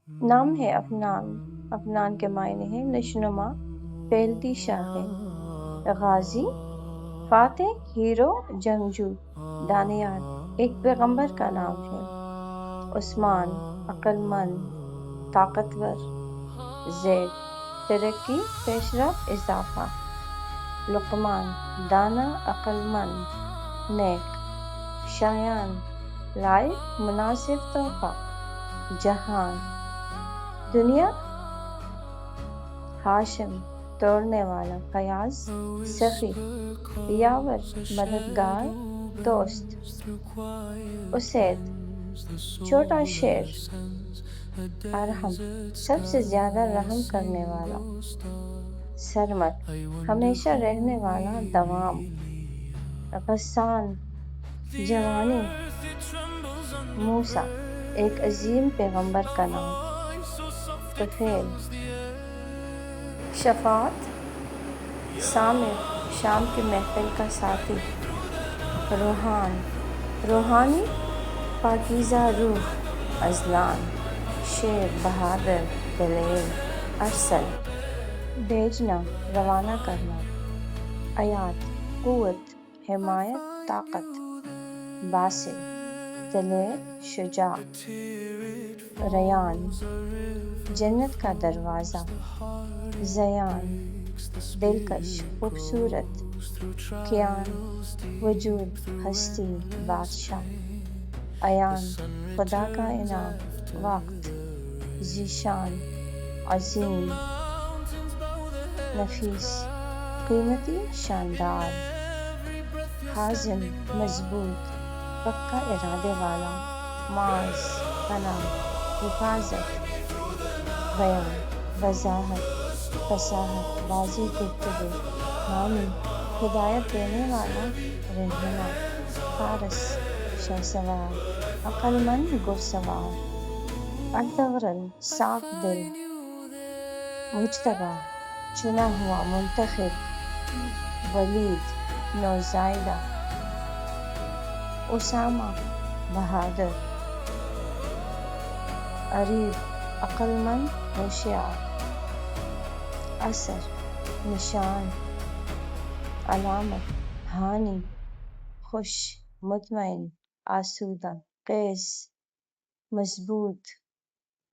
نام ہے افنان، افنان کے معنی ہے نشونما، پھیلتی شاخیں، غازی، فاتح، ہیرو، جنگجو، دانیال ایک پیغمبر کا نام ہے۔ عثمان عقل مند، طاقتور، زید ترقی، پیشرفت، اضافہ، لقمان دانا، عقل مند، نیک، شایان لائق، مناسب تحفہ، جہان دنیا، ہاشم توڑنے والا، فیاض سخی، یاور مددگار، دوست، اسید چھوٹا شیر، ارحم سب سے زیادہ رحم کرنے والا، سرمد ہمیشہ رہنے والا، دوام، غسان جوانی، موسیٰ ایک عظیم پیغمبر کا نام، طفیل شفاعت، سامر شام کی محفل کا ساتھی، روحان روحانی، پاکیزہ روح، اذلان شیر، بہادر، دلیر، ارسل بھیجنا، روانہ کرنا، آیات قوت، حمایت، طاقت، باسل دلیر، شجاع، ریان جنت کا دروازہ، زیان دلکش، خوبصورت، کیان وجود، ہستی، بادشاہ، ایان خدا کا انعام، وقت، ذیشان عظیم، نفیس قیمتی، شاندار، حازم مضبوط، پکا ارادے والا، معاذ پناہ، حفاظت، بیان وضاحت، فصاحت، واضح گفتگو، حامی ہدایت دینے والا، رہنما، فارس شہسوار، عقل مند، گھڑسوار، الدغرل صاف دل، مجتبیٰ چنا ہوا، منتخب، ولید نوزائیدہ، اسامہ بہادر، عریب عقل مند، ہوشیار، اثر نشان، علامت، ہانی خوش، مطمئن، آسودہ، قیس مضبوط،